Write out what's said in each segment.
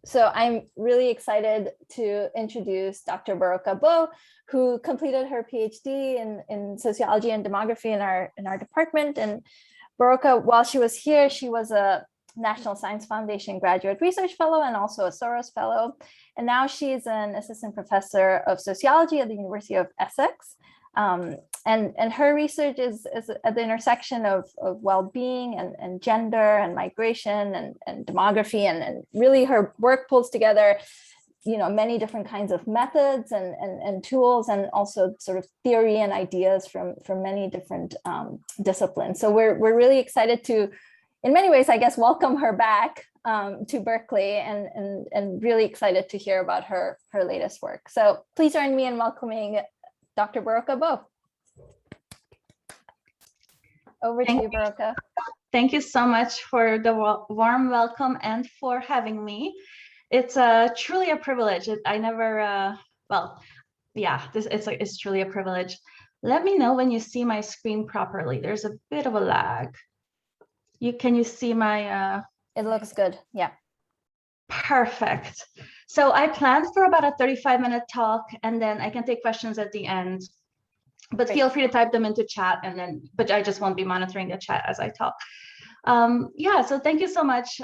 So I'm really excited to introduce Dr. Boroka Bo, who completed her PhD in sociology and demography in our department. And Boroka, while she was here, she was a National Science Foundation Graduate Research Fellow and also a Soros Fellow. And now she's an assistant professor of sociology at the University of Essex. And her research is at the intersection of well-being and gender and migration and demography, and really her work pulls together, many different kinds of methods and tools, and also sort of theory and ideas from many different disciplines. So we're really excited to, in many ways, I guess, welcome her back to Berkeley, and really excited to hear about her latest work. So please join me in welcoming Dr. Boroka Bo. Over to you, Boroka. Thank you so much for the warm welcome and for having me. It's truly a privilege. It's truly a privilege. Let me know when you see my screen properly. There's a bit of a lag. Can you see my? It looks good. Yeah. Perfect. So I planned for about a 35-minute talk, and then I can take questions at the end. But Great. Feel free to type them into chat, but I just won't be monitoring the chat as I talk. So thank you so much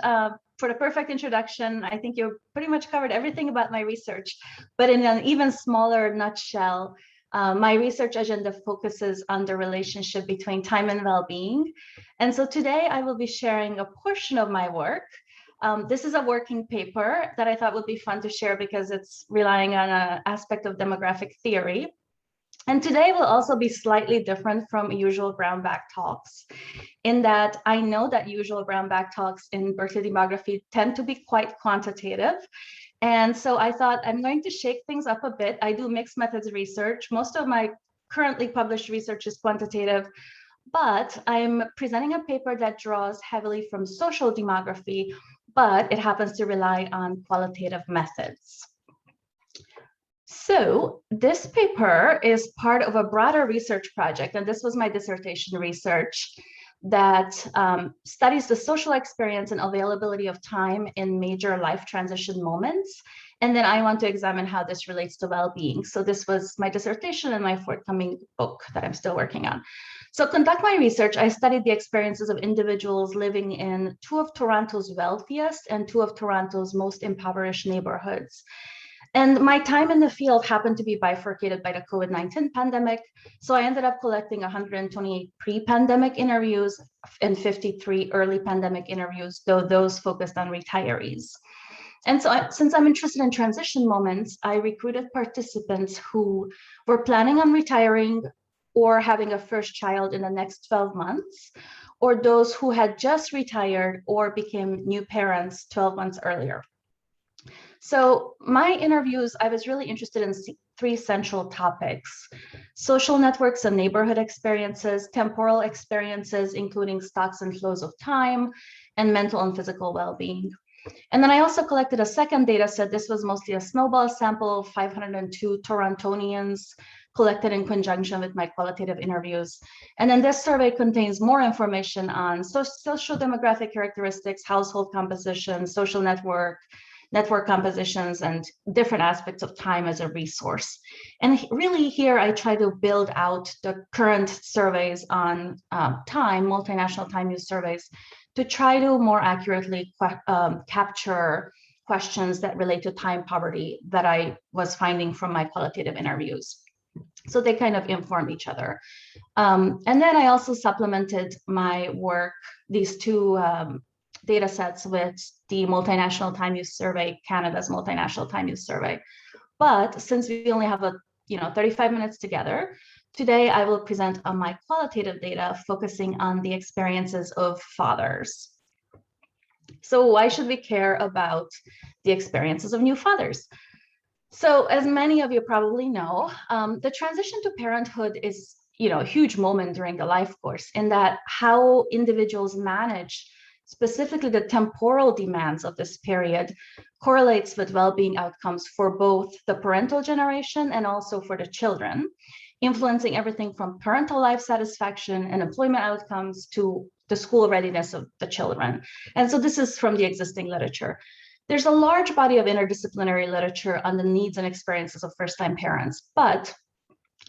for the perfect introduction. I think you pretty much covered everything about my research, but in an even smaller nutshell, my research agenda focuses on the relationship between time and well-being. And so today I will be sharing a portion of my work. This is a working paper that I thought would be fun to share because it's relying on an aspect of demographic theory. And today will also be slightly different from usual brown bag talks, in that I know that usual brown bag talks in Berkeley demography tend to be quite quantitative. And so I thought I'm going to shake things up a bit. I do mixed methods research. Most of my currently published research is quantitative, but I'm presenting a paper that draws heavily from social demography, but it happens to rely on qualitative methods. So this paper is part of a broader research project, and this was my dissertation research that studies the social experience and availability of time in major life transition moments. And then I want to examine how this relates to well-being. So this was my dissertation and my forthcoming book that I'm still working on. So to conduct my research, I studied the experiences of individuals living in two of Toronto's wealthiest and two of Toronto's most impoverished neighborhoods. And my time in the field happened to be bifurcated by the COVID-19 pandemic. So I ended up collecting 128 pre-pandemic interviews and 53 early pandemic interviews, though those focused on retirees. And so since I'm interested in transition moments, I recruited participants who were planning on retiring or having a first child in the next 12 months, or those who had just retired or became new parents 12 months earlier. So my interviews, I was really interested in three central topics: social networks and neighborhood experiences, temporal experiences, including stocks and flows of time, and mental and physical well-being. And then I also collected a second data set. This was mostly a snowball sample of 502 Torontonians collected in conjunction with my qualitative interviews. And then this survey contains more information on social demographic characteristics, household composition, social network compositions, and different aspects of time as a resource. And really here, I try to build out the current surveys on time, multinational time use surveys, to try to more accurately capture questions that relate to time poverty that I was finding from my qualitative interviews. So they kind of inform each other. And then I also supplemented my work, these two data sets, with the multinational time use survey, Canada's multinational time use survey. But since we only have 35 minutes together, today I will present on my qualitative data focusing on the experiences of fathers. So why should we care about the experiences of new fathers? So as many of you probably know, the transition to parenthood is a huge moment during the life course, in that how individuals manage specifically the temporal demands of this period correlates with well-being outcomes for both the parental generation and also for the children, influencing everything from parental life satisfaction and employment outcomes to the school readiness of the children. And so this is from the existing literature. There's a large body of interdisciplinary literature on the needs and experiences of first-time parents, but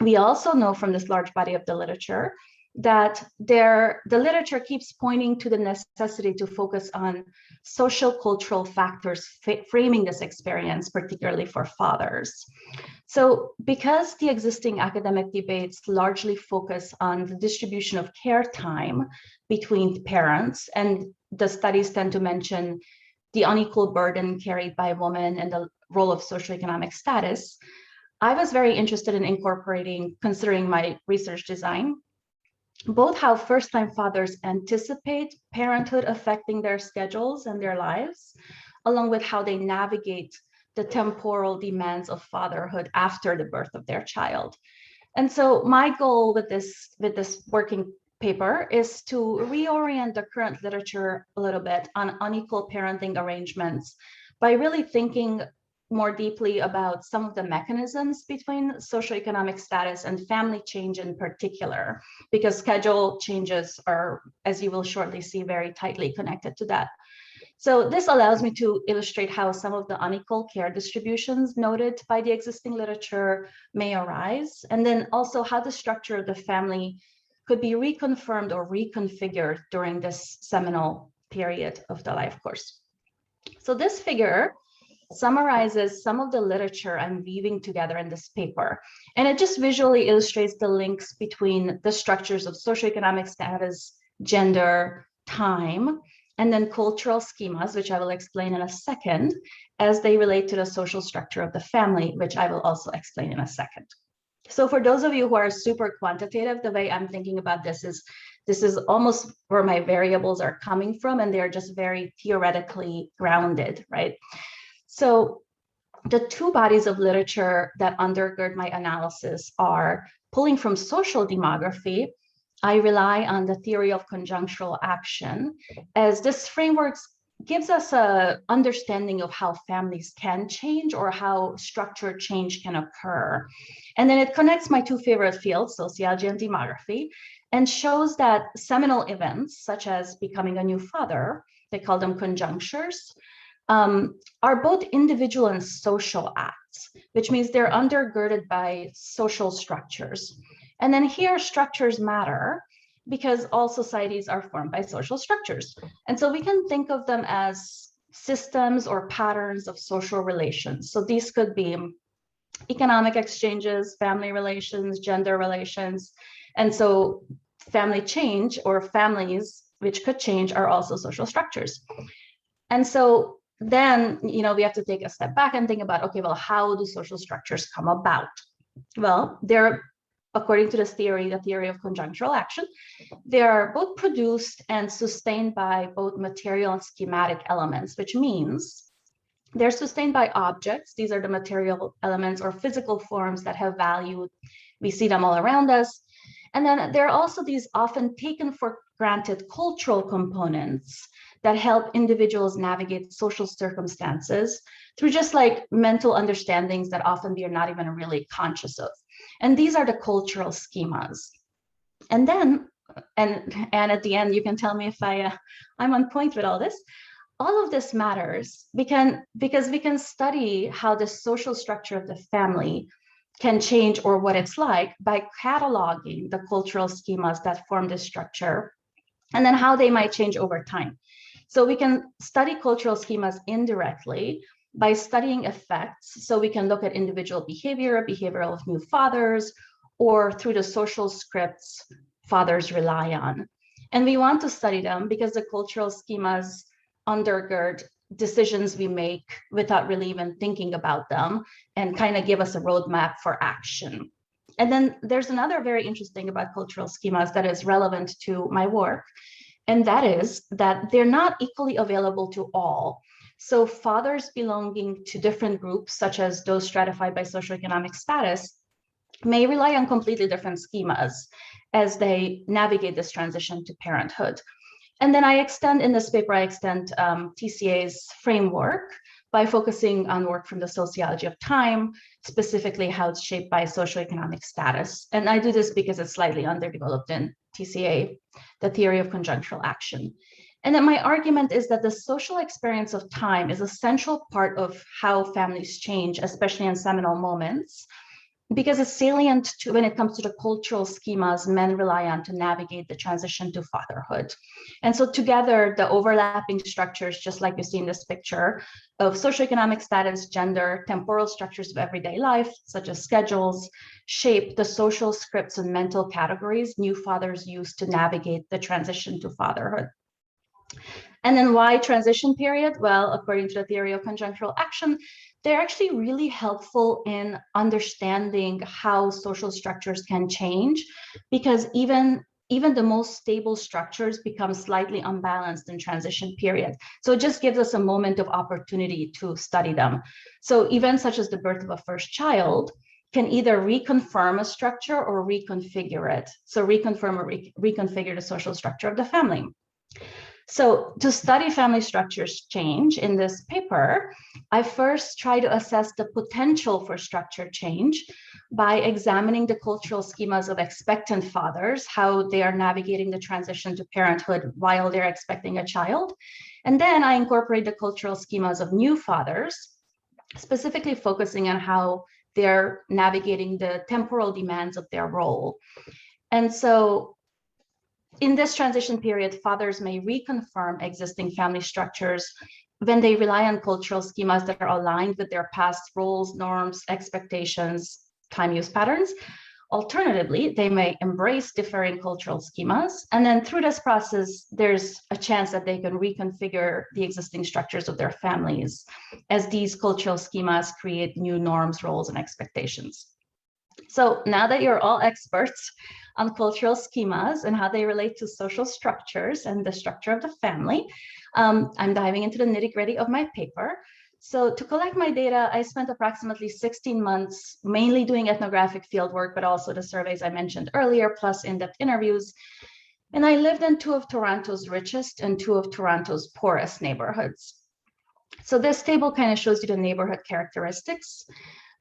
we also know from this large body of the literature that the literature keeps pointing to the necessity to focus on social cultural factors framing this experience, particularly for fathers. So because the existing academic debates largely focus on the distribution of care time between parents, and the studies tend to mention the unequal burden carried by women and the role of socioeconomic status, I was very interested in incorporating, considering my research design, both how first-time fathers anticipate parenthood affecting their schedules and their lives, along with how they navigate the temporal demands of fatherhood after the birth of their child. And so my goal with this working paper is to reorient the current literature a little bit on unequal parenting arrangements by really thinking more deeply about some of the mechanisms between socioeconomic status and family change in particular, because schedule changes are, as you will shortly see, very tightly connected to that. So this allows me to illustrate how some of the unequal care distributions noted by the existing literature may arise, and then also how the structure of the family could be reconfirmed or reconfigured during this seminal period of the life course. So this figure summarizes some of the literature I'm weaving together in this paper, and it just visually illustrates the links between the structures of socioeconomic status, gender, time, and then cultural schemas, which I will explain in a second, as they relate to the social structure of the family, which I will also explain in a second. So for those of you who are super quantitative, the way I'm thinking about this is almost where my variables are coming from, and they're just very theoretically grounded, right? So the two bodies of literature that undergird my analysis are pulling from social demography. I rely on the theory of conjunctional action, as this framework gives us an understanding of how families can change or how structure change can occur. And then it connects my two favorite fields, sociology and demography, and shows that seminal events, such as becoming a new father, they call them conjunctures, are both individual and social acts, which means they're undergirded by social structures. And then here, structures matter because all societies are formed by social structures. And so we can think of them as systems or patterns of social relations. So these could be economic exchanges, family relations, gender relations. And so family change or families which could change are also social structures. And so then, we have to take a step back and think about, okay, well, how do social structures come about? Well, they're, according to this theory, the theory of conjunctional action, they are both produced and sustained by both material and schematic elements, which means they're sustained by objects. These are the material elements or physical forms that have value. We see them all around us. And then there are also these often taken for granted cultural components that help individuals navigate social circumstances through just like mental understandings that often we are not even really conscious of. And these are the cultural schemas. And then, and at the end, you can tell me if I'm on point with all this. All of this matters because we can study how the social structure of the family can change or what it's like by cataloging the cultural schemas that form this structure and then how they might change over time. So we can study cultural schemas indirectly by studying effects. So we can look at individual behavior of new fathers, or through the social scripts fathers rely on. And we want to study them because the cultural schemas undergird decisions we make without really even thinking about them and kind of give us a roadmap for action. And then there's another very interesting about cultural schemas that is relevant to my work, and that is that they're not equally available to all. So fathers belonging to different groups, such as those stratified by socioeconomic status, may rely on completely different schemas as they navigate this transition to parenthood. And then in this paper, I extend TCA's framework by focusing on work from the sociology of time, specifically how it's shaped by socioeconomic status. And I do this because it's slightly underdeveloped in TCA, the theory of conjunctional action. And then my argument is that the social experience of time is a central part of how families change, especially in seminal moments, because it's salient to when it comes to the cultural schemas men rely on to navigate the transition to fatherhood. And so together, the overlapping structures, just like you see in this picture, of socioeconomic status, gender, temporal structures of everyday life, such as schedules, shape the social scripts and mental categories new fathers use to navigate the transition to fatherhood. And then why transition period? Well, according to the theory of conjunctional action, they're actually really helpful in understanding how social structures can change, because even the most stable structures become slightly unbalanced in transition period. So it just gives us a moment of opportunity to study them. So events such as the birth of a first child can either reconfirm a structure or reconfigure it. So reconfirm or reconfigure the social structure of the family. So to study family structures change in this paper, I first try to assess the potential for structure change by examining the cultural schemas of expectant fathers, how they are navigating the transition to parenthood while they're expecting a child. And then I incorporate the cultural schemas of new fathers, specifically focusing on how they're navigating the temporal demands of their role. And so in this transition period, fathers may reconfirm existing family structures when they rely on cultural schemas that are aligned with their past roles, norms, expectations, time use patterns. Alternatively, they may embrace differing cultural schemas. And then through this process, there's a chance that they can reconfigure the existing structures of their families as these cultural schemas create new norms, roles, and expectations. So now that you're all experts on cultural schemas and how they relate to social structures and the structure of the family, I'm diving into the nitty-gritty of my paper. So to collect my data, I spent approximately 16 months mainly doing ethnographic fieldwork, but also the surveys I mentioned earlier, plus in-depth interviews. And I lived in two of Toronto's richest and two of Toronto's poorest neighborhoods. So this table kind of shows you the neighborhood characteristics.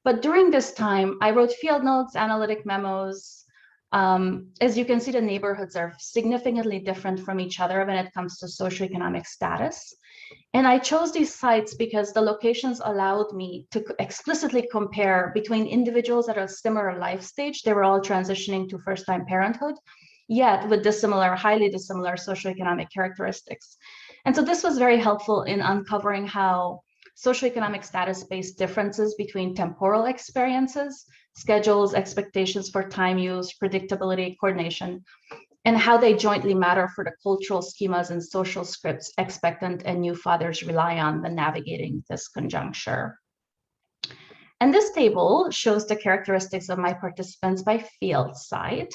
But during this time, I wrote field notes, analytic memos. As you can see, the neighborhoods are significantly different from each other when it comes to socioeconomic status. And I chose these sites because the locations allowed me to explicitly compare between individuals at a similar life stage. They were all transitioning to first-time parenthood, yet with dissimilar, highly dissimilar socioeconomic characteristics. And so this was very helpful in uncovering how socioeconomic status-based differences between temporal experiences, schedules, expectations for time use, predictability, coordination, and how they jointly matter for the cultural schemas and social scripts expectant and new fathers rely on when navigating this conjuncture. And this table shows the characteristics of my participants by field site.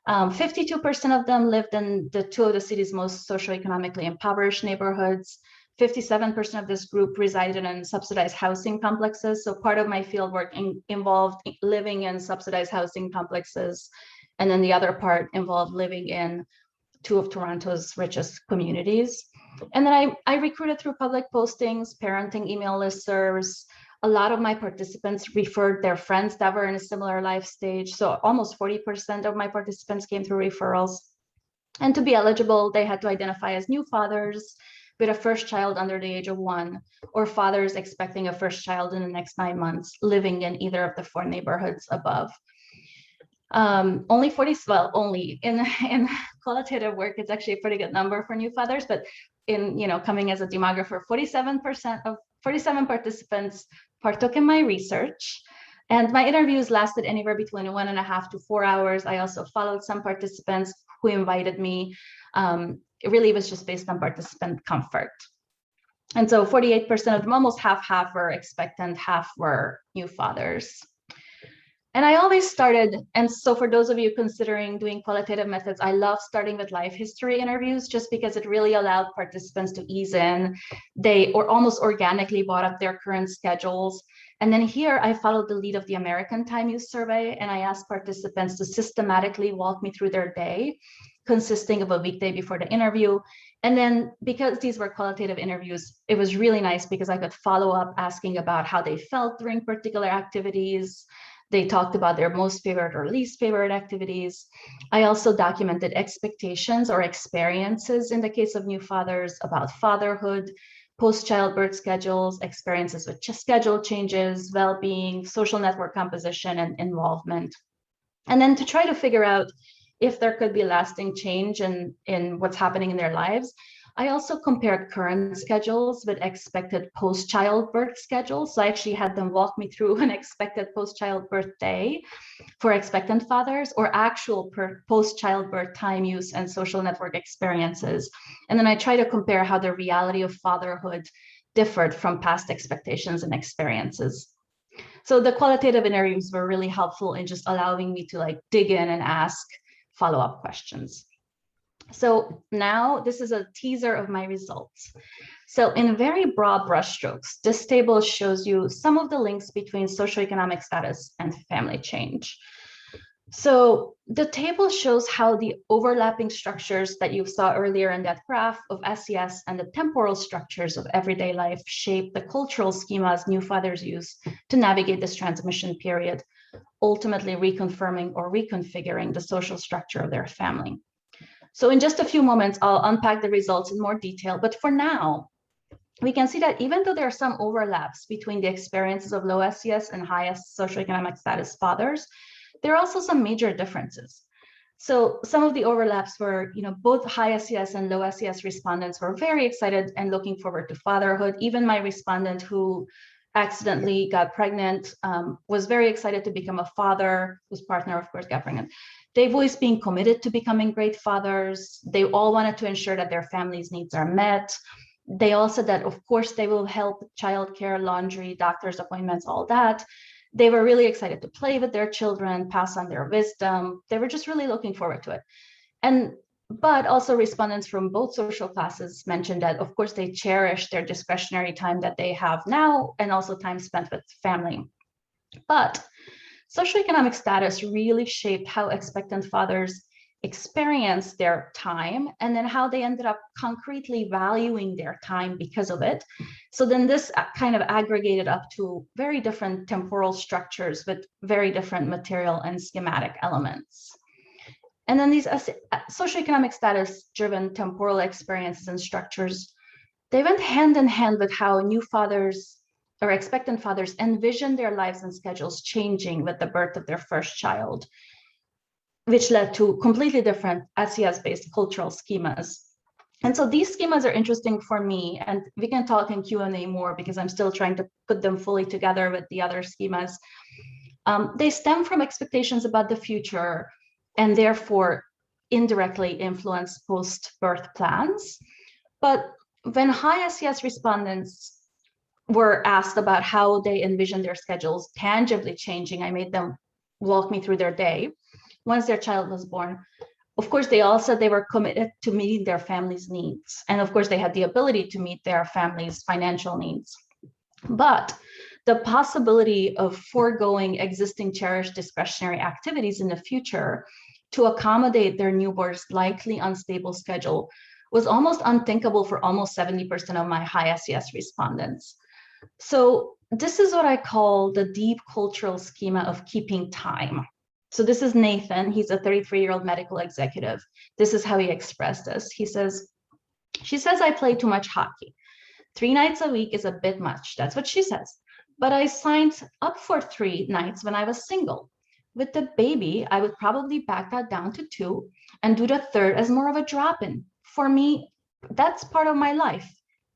52% of them lived in the two of the city's most socioeconomically impoverished neighborhoods. 57% of this group resided in subsidized housing complexes. So part of my fieldwork involved living in subsidized housing complexes. And then the other part involved living in two of Toronto's richest communities. And then I recruited through public postings, parenting email listservs. A lot of my participants referred their friends that were in a similar life stage. So almost 40% of my participants came through referrals. And to be eligible, they had to identify as new fathers with a first child under the age of 1, or fathers expecting a first child in the next 9 months, living in either of the 4 neighborhoods above. Only in qualitative work, it's actually a pretty good number for new fathers, but in, coming as a demographer, 47 participants partook in my research. And my interviews lasted anywhere between 1.5 to 4 hours. I also followed some participants who invited me. It really was just based on participant comfort. And so 48% of them, almost half were expectant, half were new fathers. And I always started, and so for those of you considering doing qualitative methods, I love starting with life history interviews just because it really allowed participants to ease in. They almost organically brought up their current schedules. And then here I followed the lead of the American Time Use Survey, and I asked participants to systematically walk me through their day consisting of a weekday before the interview. And then because these were qualitative interviews, it was really nice because I could follow up asking about how they felt during particular activities. They talked about their most favorite or least favorite activities. I also documented expectations or experiences in the case of new fathers about fatherhood, post-childbirth schedules, experiences with schedule changes, well-being, social network composition, and involvement. And then to try to figure out if there could be lasting change in what's happening in their lives, I also compared current schedules with expected post-childbirth schedules. So I actually had them walk me through an expected post-childbirth day for expectant fathers or actual post-childbirth time use and social network experiences. And then I try to compare how the reality of fatherhood differed from past expectations and experiences. So the qualitative interviews were really helpful in just allowing me to like dig in and ask follow-up questions. So now this is a teaser of my results. So in very broad brushstrokes, this table shows you some of the links between socioeconomic status and family change. So the table shows how the overlapping structures that you saw earlier in that graph of SES and the temporal structures of everyday life shape the cultural schemas new fathers use to navigate this transmission period, ultimately reconfirming or reconfiguring the social structure of their family. So in just a few moments, I'll unpack the results in more detail, but for now, we can see that even though there are some overlaps between the experiences of low SES and high socioeconomic status fathers, there are also some major differences. So some of the overlaps were, both high SES and low SES respondents were very excited and looking forward to fatherhood. Even my respondent who accidentally got pregnant was very excited to become a father, whose partner, of course, got pregnant. They voiced being committed to becoming great fathers. They all wanted to ensure that their family's needs are met. They all said that, of course, they will help childcare, laundry, doctor's appointments, all that. They were really excited to play with their children, pass on their wisdom. They were just really looking forward to it. But also respondents from both social classes mentioned that, of course, they cherish their discretionary time that they have now and also time spent with family. But socioeconomic status really shaped how expectant fathers experienced their time and then how they ended up concretely valuing their time because of it. So then this kind of aggregated up to very different temporal structures with very different material and schematic elements. And then these socioeconomic status-driven temporal experiences and structures, they went hand in hand with how new fathers or expectant fathers envision their lives and schedules changing with the birth of their first child, which led to completely different SES-based cultural schemas. And so these schemas are interesting for me, and we can talk in Q&A more because I'm still trying to put them fully together with the other schemas. They stem from expectations about the future and therefore indirectly influence post-birth plans. But when high SES respondents were asked about how they envision their schedules tangibly changing, I made them walk me through their day once their child was born. Of course, they all said they were committed to meeting their family's needs. And of course, they had the ability to meet their family's financial needs. But the possibility of foregoing existing cherished discretionary activities in the future to accommodate their newborn's likely unstable schedule was almost unthinkable for almost 70% of my high SES respondents. So this is what I call the deep cultural schema of keeping time. So this is Nathan. He's a 33-year-old medical executive. This is how he expressed this. He says, she says I play too much hockey. 3 nights a week is a bit much. That's what she says. But I signed up for 3 nights when I was single. With the baby, I would probably back that down to 2 and do the 3rd as more of a drop-in. For me, that's part of my life.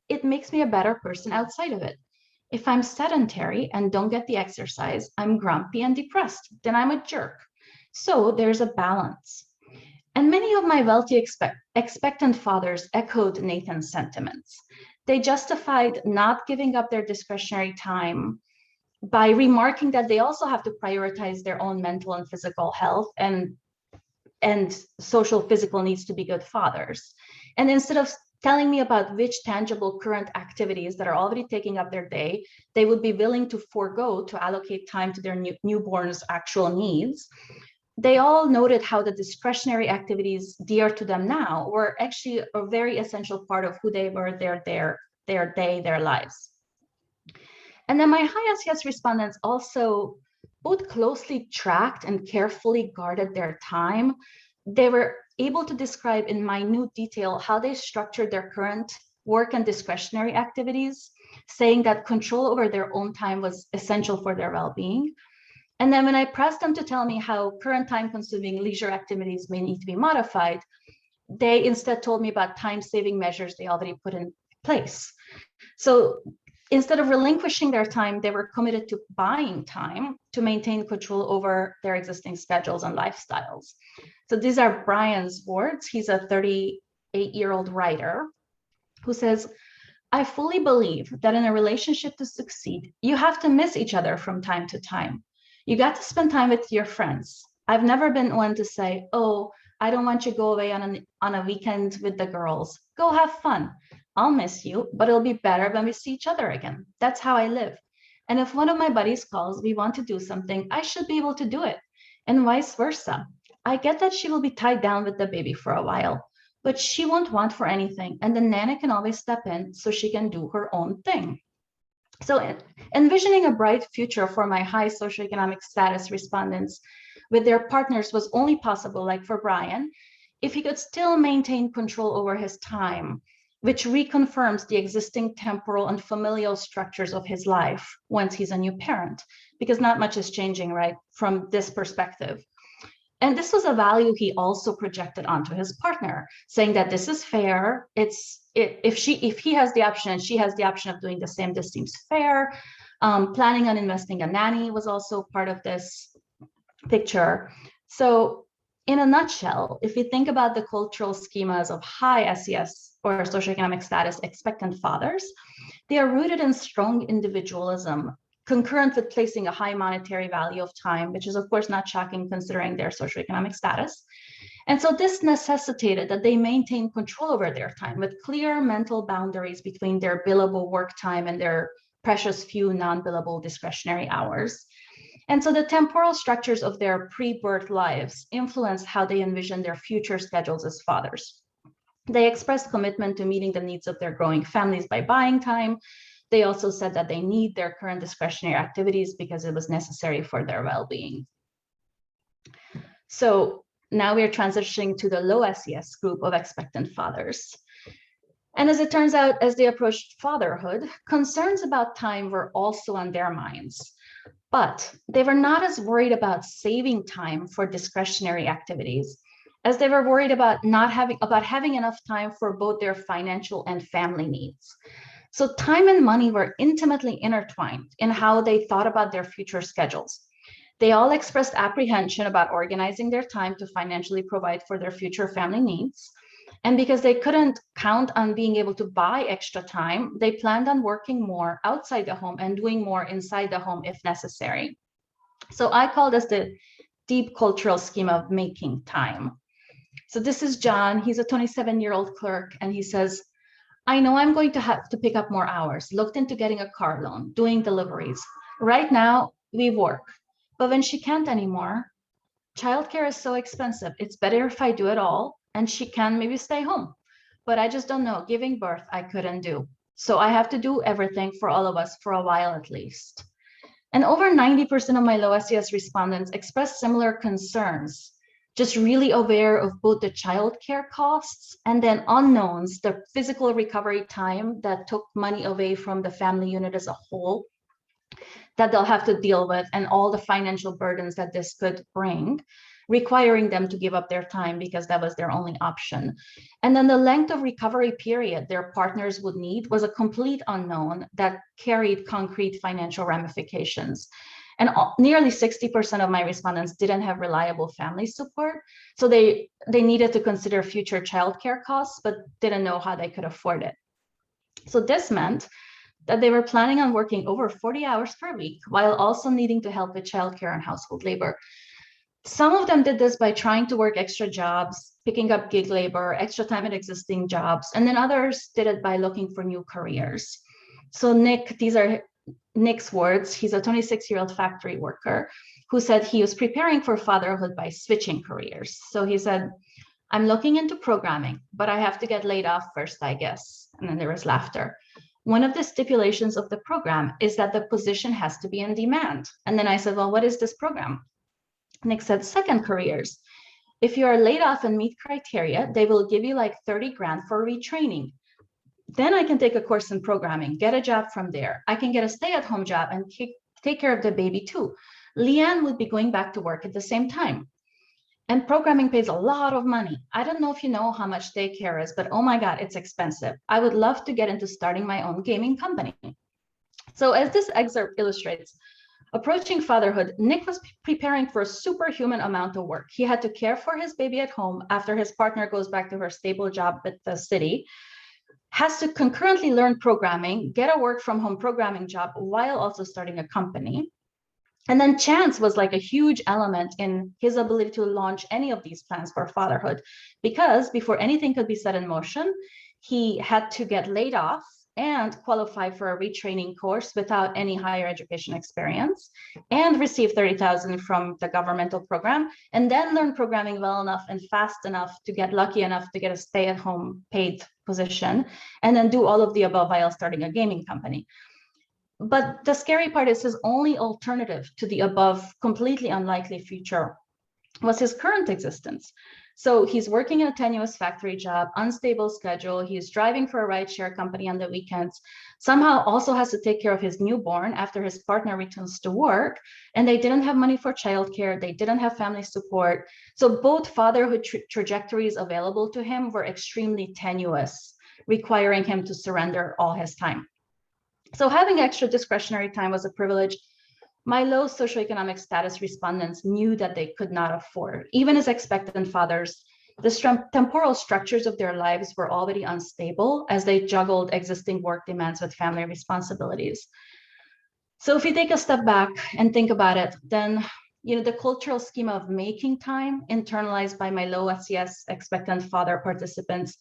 It makes me a better person outside of it. If I'm sedentary and don't get the exercise, I'm grumpy and depressed. Then I'm a jerk. So there's a balance. And many of my wealthy expectant fathers echoed Nathan's sentiments. They justified not giving up their discretionary time by remarking that they also have to prioritize their own mental and physical health and social physical needs to be good fathers. And instead of telling me about which tangible current activities that are already taking up their day, they would be willing to forego to allocate time to their newborn's actual needs. they all noted how the discretionary activities dear to them now were actually a very essential part of who they were, their lives. And then my high SES respondents also both closely tracked and carefully guarded their time. They were able to describe in minute detail how they structured their current work and discretionary activities, saying that control over their own time was essential for their well-being. And then when I pressed them to tell me how current time-consuming leisure activities may need to be modified, they instead told me about time-saving measures they already put in place. So instead of relinquishing their time, they were committed to buying time to maintain control over their existing schedules and lifestyles. So these are Brian's words. He's a 38-year-old writer who says, "I fully believe that in a relationship to succeed, you have to miss each other from time to time. You got to spend time with your friends. I've never been one to say, oh, I don't want you to go away on a weekend with the girls. Go have fun. I'll miss you, but it'll be better when we see each other again. That's how I live. And if one of my buddies calls, we want to do something, I should be able to do it. And vice versa. I get that she will be tied down with the baby for a while, but she won't want for anything. And the nanny can always step in so she can do her own thing." So envisioning a bright future for my high socioeconomic status respondents with their partners was only possible, like for Brian, if he could still maintain control over his time, which reconfirms the existing temporal and familial structures of his life once he's a new parent, because not much is changing, right, from this perspective. And this was a value he also projected onto his partner, saying that this is fair. If he has the option and she has the option of doing the same, this seems fair. Planning on investing a nanny was also part of this picture. So in a nutshell, if you think about the cultural schemas of high SES or socioeconomic status expectant fathers, they are rooted in strong individualism, concurrent with placing a high monetary value of time, which is of course not shocking considering their socioeconomic status. And so this necessitated that they maintain control over their time with clear mental boundaries between their billable work time and their precious few non-billable discretionary hours. And so the temporal structures of their pre-birth lives influenced how they envision their future schedules as fathers. They expressed commitment to meeting the needs of their growing families by buying time. They also said that they need their current discretionary activities because it was necessary for their well-being. So now we're transitioning to the low SES group of expectant fathers. And as it turns out, as they approached fatherhood, concerns about time were also on their minds. But they were not as worried about saving time for discretionary activities as they were worried about having enough time for both their financial and family needs. So time and money were intimately intertwined in how they thought about their future schedules. They all expressed apprehension about organizing their time to financially provide for their future family needs. And because they couldn't count on being able to buy extra time, they planned on working more outside the home and doing more inside the home if necessary. So I call this the deep cultural schema of making time. So this is John. He's a 27-year-old clerk, and he says, I know I'm going to have to pick up more hours, looked into getting a car loan, doing deliveries. Right now, we work. But when she can't anymore, childcare is so expensive. It's better if I do it all, and she can maybe stay home. But I just don't know. Giving birth, I couldn't do. So I have to do everything for all of us for a while at least. And over 90% of my low SES respondents expressed similar concerns, just really aware of both the childcare costs and then unknowns, the physical recovery time that took money away from the family unit as a whole that they'll have to deal with, and all the financial burdens that this could bring, requiring them to give up their time because that was their only option. And then the length of recovery period their partners would need was a complete unknown that carried concrete financial ramifications. And nearly 60% of my respondents didn't have reliable family support. So they needed to consider future childcare costs, but didn't know how they could afford it. So this meant that they were planning on working over 40 hours per week while also needing to help with childcare and household labor. Some of them did this by trying to work extra jobs, picking up gig labor, extra time at existing jobs, and then others did it by looking for new careers. So Nick, these are Nick's words. He's a 26-year-old factory worker. who said he was preparing for fatherhood by switching careers. So he said, I'm looking into programming, but I have to get laid off first, I guess. And then there was laughter. One of the stipulations of the program is that the position has to be in demand. And then I said, well, what is this program? Nick said, second careers. If you are laid off and meet criteria, they will give you like 30 grand for retraining. Then I can take a course in programming, get a job from there. I can get a stay-at-home job and take care of the baby too. Leanne would be going back to work at the same time. And programming pays a lot of money. I don't know if you know how much daycare is, but oh my God, it's expensive. I would love to get into starting my own gaming company. So as this excerpt illustrates, approaching fatherhood, Nick was preparing for a superhuman amount of work. He had to care for his baby at home after his partner goes back to her stable job at the city, has to concurrently learn programming, get a work from home programming job while also starting a company. And then chance was like a huge element in his ability to launch any of these plans for fatherhood, because before anything could be set in motion, he had to get laid off and qualify for a retraining course without any higher education experience and receive 30,000 from the governmental program, and then learn programming well enough and fast enough to get lucky enough to get a stay-at-home paid position, and then do all of the above while starting a gaming company. But the scary part is his only alternative to the above completely unlikely future was his current existence. So he's working in a tenuous factory job, unstable schedule. He's driving for a rideshare company on the weekends, somehow also has to take care of his newborn after his partner returns to work. And they didn't have money for childcare. They didn't have family support. So both fatherhood trajectories available to him were extremely tenuous, requiring him to surrender all his time. So having extra discretionary time was a privilege my low socioeconomic status respondents knew that they could not afford. Even as expectant fathers, the temporal structures of their lives were already unstable as they juggled existing work demands with family responsibilities. So if you take a step back and think about it, then the cultural schema of making time internalized by my low SES expectant father participants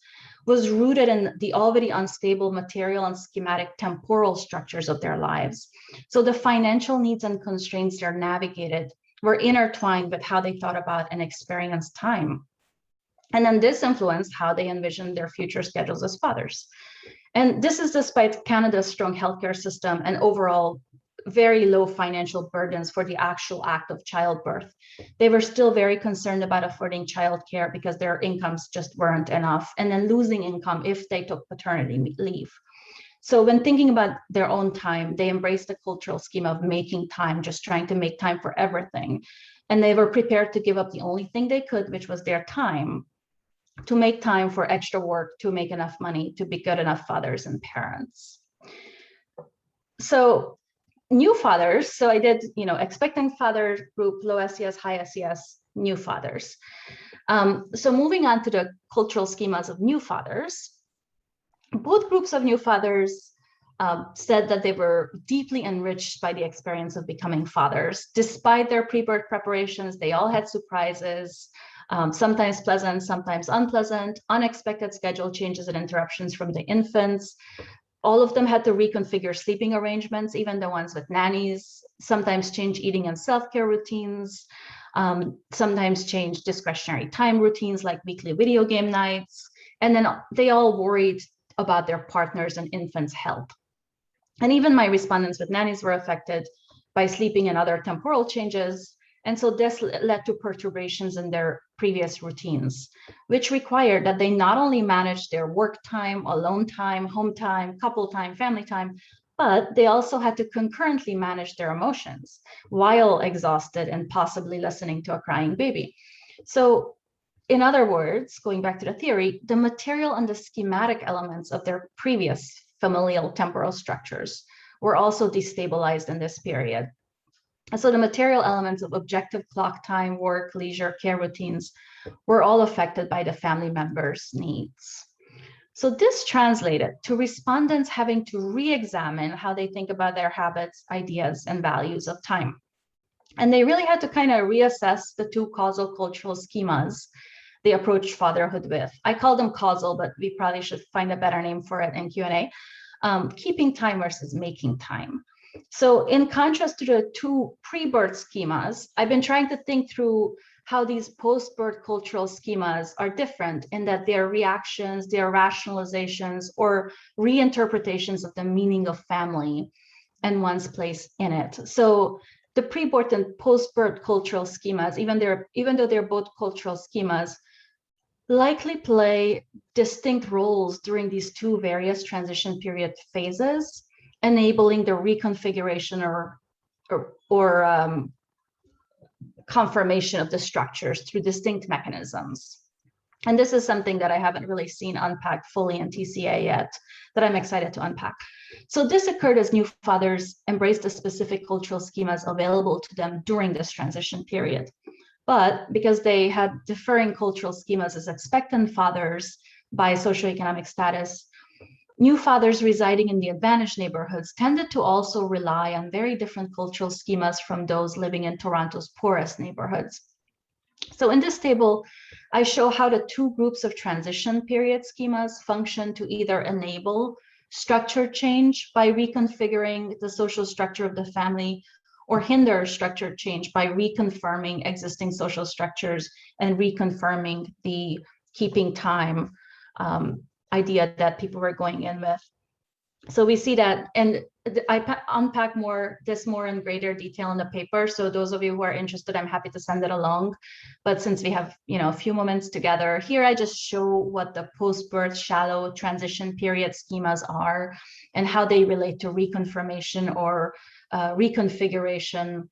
was rooted in the already unstable material and schematic temporal structures of their lives. So the financial needs and constraints they're navigated were intertwined with how they thought about and experienced time. And then this influenced how they envisioned their future schedules as fathers. And this is despite Canada's strong healthcare system and overall very low financial burdens for the actual act of childbirth. They were still very concerned about affording childcare because their incomes just weren't enough, and then losing income if they took paternity leave. So when thinking about their own time, they embraced the cultural scheme of making time, just trying to make time for everything. And they were prepared to give up the only thing they could, which was their time, to make time for extra work, to make enough money, to be good enough fathers and parents. So new fathers, so I did, expectant father group, low SES, high SES, new fathers. So moving on to the cultural schemas of new fathers, both groups of new fathers said that they were deeply enriched by the experience of becoming fathers. Despite their pre-birth preparations, they all had surprises, sometimes pleasant, sometimes unpleasant, unexpected schedule changes and interruptions from the infants. All of them had to reconfigure sleeping arrangements, even the ones with nannies, sometimes change eating and self-care routines, sometimes change discretionary time routines like weekly video game nights. And then they all worried about their partners' and infants' health. And even my respondents with nannies were affected by sleeping and other temporal changes. And so this led to perturbations in their previous routines, which required that they not only manage their work time, alone time, home time, couple time, family time, but they also had to concurrently manage their emotions while exhausted and possibly listening to a crying baby. So in other words, going back to the theory, the material and the schematic elements of their previous familial temporal structures were also destabilized in this period. And so the material elements of objective clock time, work, leisure, care routines were all affected by the family members' needs. So this translated to respondents having to re-examine how they think about their habits, ideas, and values of time. And they really had to kind of reassess the two causal cultural schemas they approached fatherhood with. I call them causal, but we probably should find a better name for it in Q&A. Keeping time versus making time. So in contrast to the two pre-birth schemas, I've been trying to think through how these post-birth cultural schemas are different in that they're reactions, they're rationalizations, or reinterpretations of the meaning of family and one's place in it. So the pre-birth and post-birth cultural schemas, even though they're both cultural schemas, likely play distinct roles during these two various transition period phases, enabling the reconfiguration or confirmation of the structures through distinct mechanisms. And this is something that I haven't really seen unpacked fully in TCA yet, that I'm excited to unpack. So this occurred as new fathers embraced the specific cultural schemas available to them during this transition period. But because they had differing cultural schemas as expectant fathers by socioeconomic status, new fathers residing in the advantaged neighborhoods tended to also rely on very different cultural schemas from those living in Toronto's poorest neighborhoods. So in this table, I show how the two groups of transition period schemas function to either enable structure change by reconfiguring the social structure of the family, or hinder structure change by reconfirming existing social structures and reconfirming the keeping time idea that people were going in with. So we see that, and I unpack this more in greater detail in the paper. So those of you who are interested, I'm happy to send it along. But since we have, a few moments together here, I just show what the post-birth shallow transition period schemas are and how they relate to reconfirmation or reconfiguration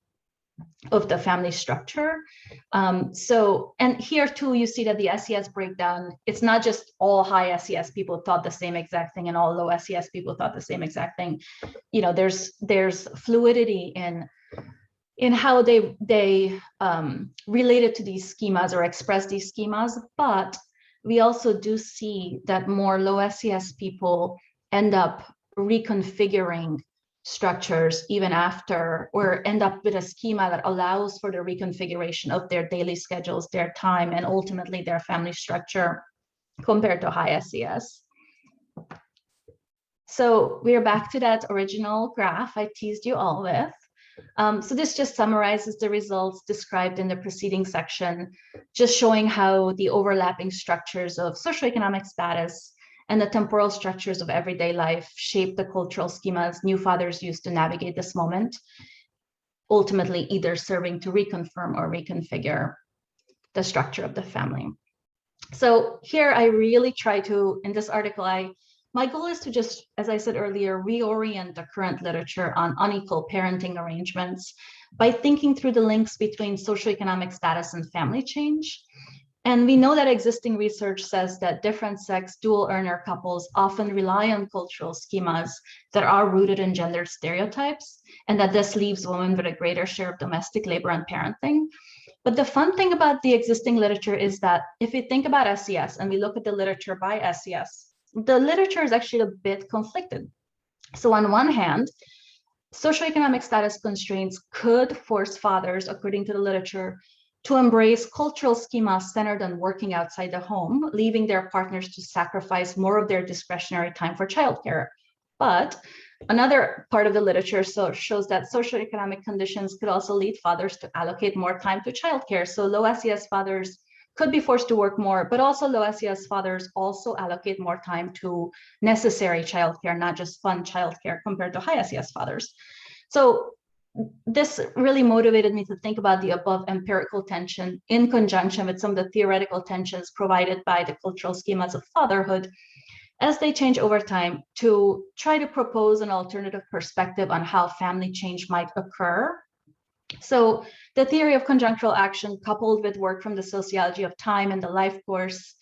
of the family structure. And here too, you see that the SES breakdown, it's not just all high SES people thought the same exact thing and all low SES people thought the same exact thing. There's fluidity in how they related to these schemas or express these schemas, but we also do see that more low SES people end up reconfiguring structures even after, or end up with a schema that allows for the reconfiguration of their daily schedules, their time, and ultimately their family structure compared to high SES. So we're back to that original graph I teased you all with. So this just summarizes the results described in the preceding section, just showing how the overlapping structures of socioeconomic status and the temporal structures of everyday life shape the cultural schemas new fathers use to navigate this moment, ultimately either serving to reconfirm or reconfigure the structure of the family. So here I really try to, in this article, my goal is to just, as I said earlier, reorient the current literature on unequal parenting arrangements by thinking through the links between socioeconomic status and family change. And we know that existing research says that different sex dual earner couples often rely on cultural schemas that are rooted in gender stereotypes, and that this leaves women with a greater share of domestic labor and parenting. But the fun thing about the existing literature is that if we think about SES and we look at the literature by SES, the literature is actually a bit conflicted. So on one hand, socioeconomic status constraints could force fathers, according to the literature, to embrace cultural schemas centered on working outside the home, leaving their partners to sacrifice more of their discretionary time for childcare. But another part of the literature shows that socioeconomic conditions could also lead fathers to allocate more time to childcare. So low SES fathers could be forced to work more, but also low SES fathers also allocate more time to necessary childcare, not just fun childcare, compared to high SES fathers. So this really motivated me to think about the above empirical tension in conjunction with some of the theoretical tensions provided by the cultural schemas of fatherhood as they change over time, to try to propose an alternative perspective on how family change might occur. So the theory of conjunctional action coupled with work from the sociology of time and the life course,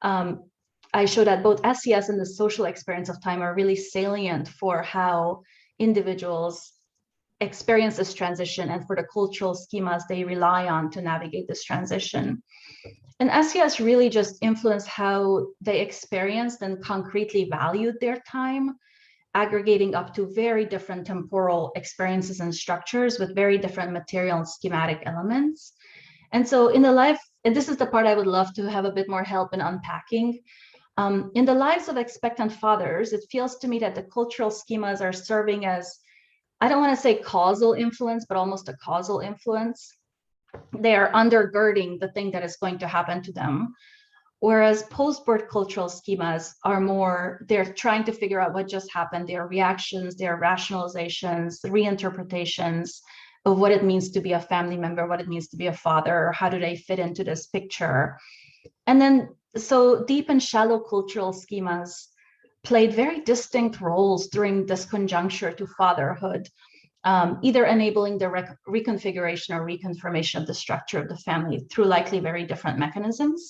I show that both SES and the social experience of time are really salient for how individuals experience this transition and for the cultural schemas they rely on to navigate this transition. And SES really just influenced how they experienced and concretely valued their time, aggregating up to very different temporal experiences and structures with very different material and schematic elements. And so in the life, and this is the part I would love to have a bit more help in unpacking, in the lives of expectant fathers, it feels to me that the cultural schemas are serving as I don't want to say causal influence, but almost a causal influence. They are undergirding the thing that is going to happen to them. Whereas post-birth cultural schemas are more, they're trying to figure out what just happened, their reactions, their rationalizations, reinterpretations of what it means to be a family member, what it means to be a father, how do they fit into this picture. And then, so deep and shallow cultural schemas played very distinct roles during this conjuncture to fatherhood, either enabling the reconfiguration or reconfirmation of the structure of the family through likely very different mechanisms.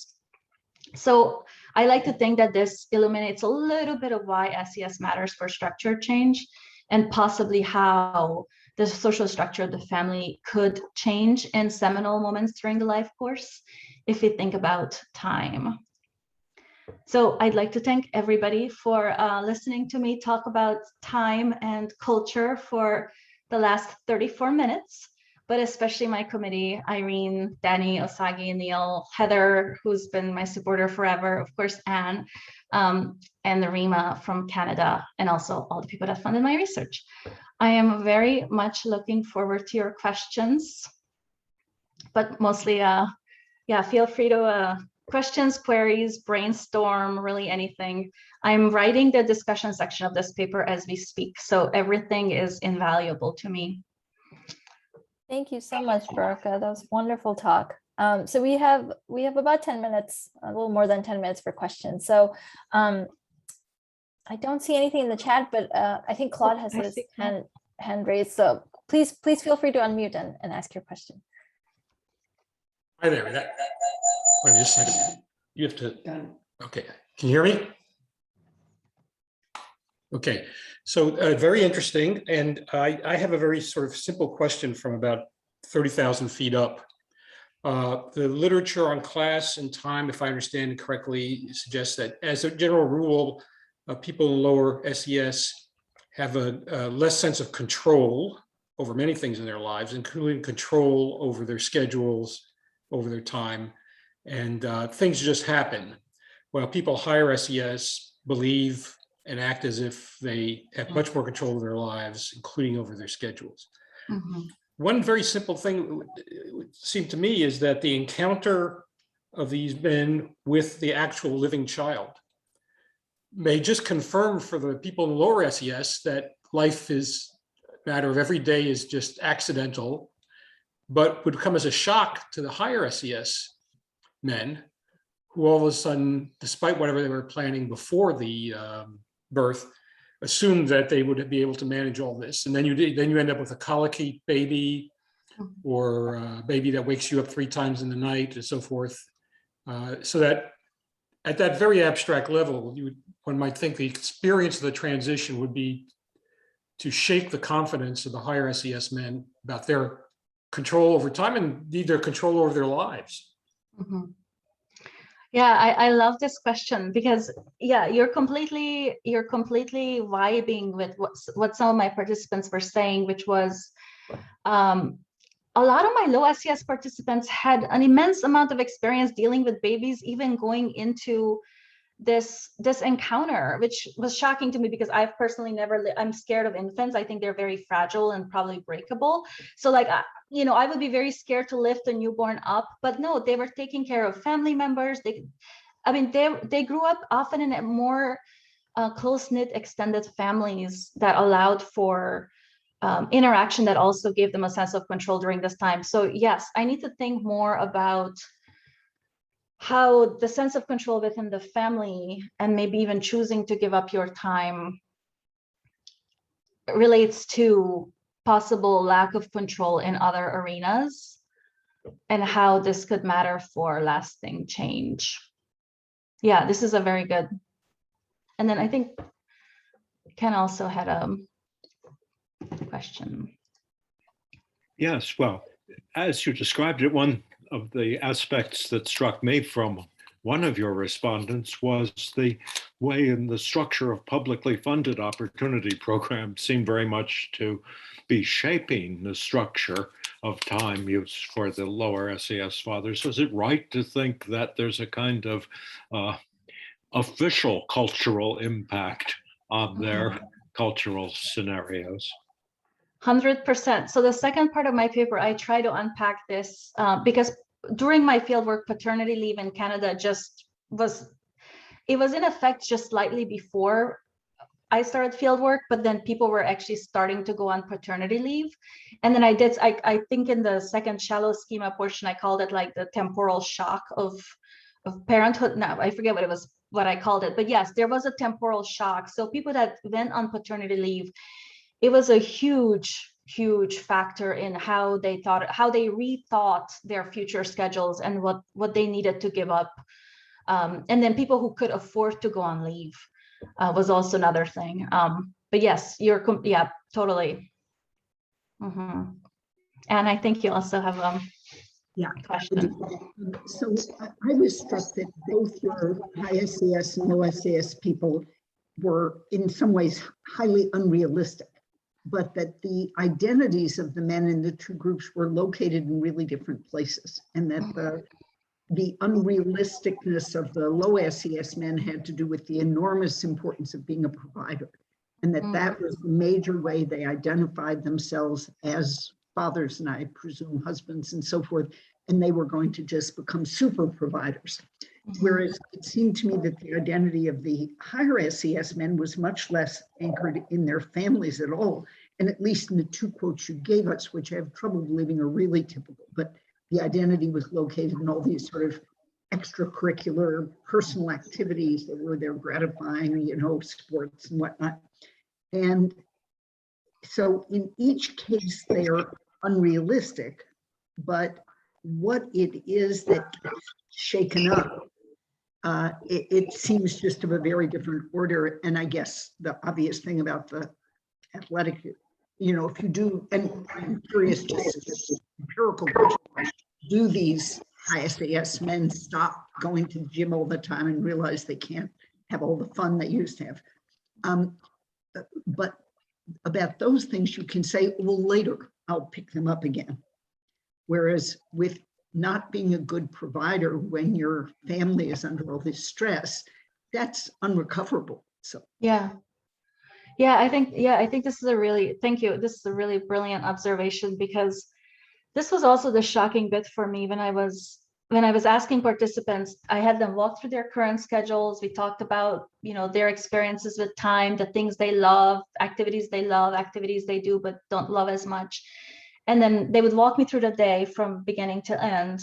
So I like to think that this illuminates a little bit of why SES matters for structure change, and possibly how the social structure of the family could change in seminal moments during the life course, if we think about time. So I'd like to thank everybody for listening to me talk about time and culture for the last 34 minutes. But especially my committee, Irene, Danny, Osagi, Neil, Heather, who's been my supporter forever, of course, Anne, and the Rima from Canada, and also all the people that funded my research. I am very much looking forward to your questions, but mostly, yeah, feel free to questions, queries, brainstorm, really anything. I'm writing the discussion section of this paper as we speak, so everything is invaluable to me. Thank you so much, Boroka. That was a wonderful talk. So we have about 10 minutes, a little more than 10 minutes for questions. So I don't see anything in the chat, but I think Claude has his hand raised. So please feel free to unmute and ask your question. Hi there. Wait just a second. You have to. Okay. Can you hear me? Okay. So very interesting. And I have a very sort of simple question from about 30,000 feet up. The literature on class and time, if I understand it correctly, suggests that as a general rule, people in lower SES have a less sense of control over many things in their lives, including control over their schedules, over their time, and things just happen. While people higher SES believe and act as if they have much more control of their lives, including over their schedules. Mm-hmm. One very simple thing it would seem to me is that the encounter of these men with the actual living child may just confirm for the people in lower SES that life is a matter of every day is just accidental, but would come as a shock to the higher SES men who all of a sudden, despite whatever they were planning before the birth, assumed that they would be able to manage all this. And then you end up with a colicky baby, or a baby that wakes you up 3 times in the night and so forth. So that at that very abstract level, one might think the experience of the transition would be to shake the confidence of the higher SES men about their control over time and indeed their control over their lives. Mm-hmm. Yeah, I love this question because, yeah, you're completely vibing with what some of my participants were saying, which was a lot of my low SES participants had an immense amount of experience dealing with babies, even going into this encounter, which was shocking to me because I've personally I'm scared of infants. I think they're very fragile and probably breakable. So like, I would be very scared to lift a newborn up, but no, they were taking care of family members. They grew up often in a more close-knit extended families that allowed for interaction that also gave them a sense of control during this time. So yes, I need to think more about how the sense of control within the family and maybe even choosing to give up your time relates to possible lack of control in other arenas and how this could matter for lasting change. Yeah, this is a very good. And then I think Ken also had a question. Yes, well, as you described it, one of the aspects that struck me from one of your respondents was the way in the structure of publicly funded opportunity programs seemed very much to be shaping the structure of time use for the lower SES fathers. Is it right to think that there's a kind of official cultural impact on their cultural scenarios? 100%. So the second part of my paper, I try to unpack this because during my fieldwork, paternity leave in Canada it was in effect just slightly before I started fieldwork, but then people were actually starting to go on paternity leave. And then I think in the second shallow schema portion, I called it like the temporal shock of parenthood. No, I forget what I called it, but yes, there was a temporal shock. So people that went on paternity leave, it was a huge factor in how they rethought their future schedules and what they needed to give up. And then people who could afford to go on leave was also another thing. But yes, yeah, totally. And I think you also have Yeah. question. So I was struck that both your high SES and low SES people were in some ways highly unrealistic, but that the identities of the men in the two groups were located in really different places, and that the unrealisticness of the low SES men had to do with the enormous importance of being a provider, and that was the major way they identified themselves as fathers, and I presume husbands and so forth, and they were going to just become super providers. Whereas it seemed to me that the identity of the higher SES men was much less anchored in their families at all. And at least in the two quotes you gave us, which I have trouble believing are really typical, but the identity was located in all these sort of extracurricular personal activities that were there gratifying, sports and whatnot. And so in each case, they are unrealistic, but what it is that gets shaken up, it seems just of a very different order. And I guess the obvious thing about the athletic, if you do, and I'm curious, just as an empirical question, do these high SAS men stop going to the gym all the time and realize they can't have all the fun they used to have? But about those things, you can say, well, later I'll pick them up again. Whereas with not being a good provider when your family is under all this stress, that's unrecoverable. So Yeah, I think this is thank you. This is a really brilliant observation, because this was also the shocking bit for me when I was asking participants. I had them walk through their current schedules. We talked about, their experiences with time, the things they love, activities they do but don't love as much. And then they would walk me through the day from beginning to end.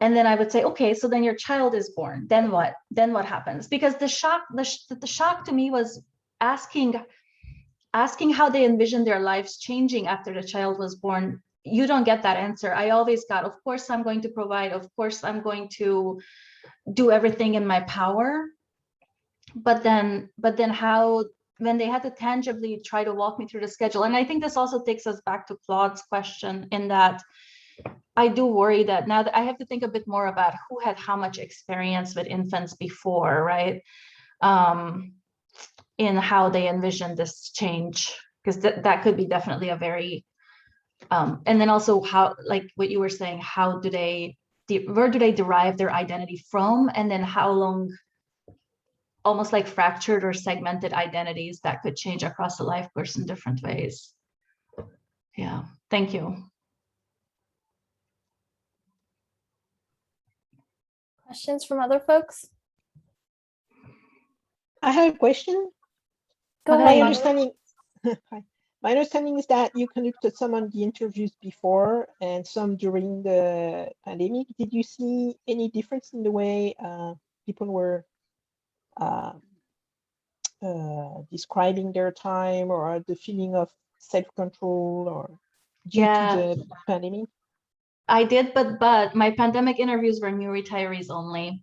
And then I would say, okay, so then your child is born. Then what? Then what happens? Because the shock to me was asking how they envisioned their lives changing after the child was born. You don't get that answer. I always got, of course, I'm going to provide. Of course, I'm going to do everything in my power. But then how, when they had to tangibly try to walk me through the schedule. And I think this also takes us back to Claude's question, in that I do worry that now that I have to think a bit more about who had how much experience with infants before, right? In how they envision this change, because that could be definitely a very, and then also how, like what you were saying, where do they derive their identity from? And then how long, almost like fractured or segmented identities that could change across the life course in different ways. Yeah, thank you. Questions from other folks? I have a question. Go My ahead. understanding, hi. My understanding is that you conducted some of the interviews before and some during the pandemic. Did you see any difference in the way people were describing their time, or the feeling of self-control, or due to the pandemic? I did, but my pandemic interviews were new retirees only.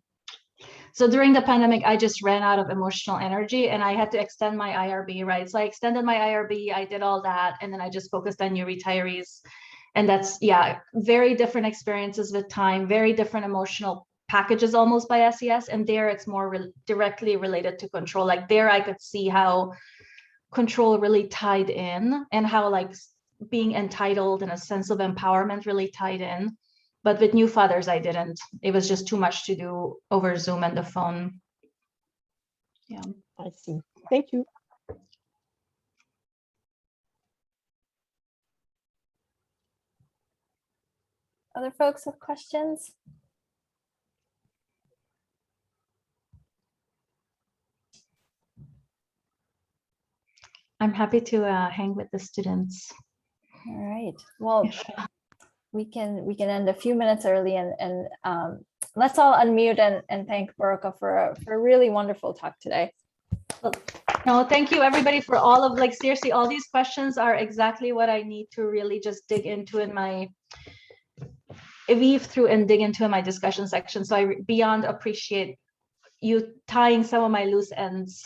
So during the pandemic, I just ran out of emotional energy and I had to extend my IRB, right? So I extended my IRB, I did all that, and then I just focused on new retirees. And that's, yeah, very different experiences with time, very different emotional packages almost by SES. And there it's more directly related to control. Like there I could see how control really tied in, and how like being entitled and a sense of empowerment really tied in. But with new fathers, I didn't. It was just too much to do over Zoom and the phone. Yeah. I see. Thank you. other folks with questions? I'm happy to hang with the students. All right. Well, we can end a few minutes early, and let's all unmute and thank Boroka for a really wonderful talk today. No, thank you everybody for all of, like, seriously, all these questions are exactly what I need to really just dig into in my weave through and dig into in my discussion section. So I beyond appreciate you tying some of my loose ends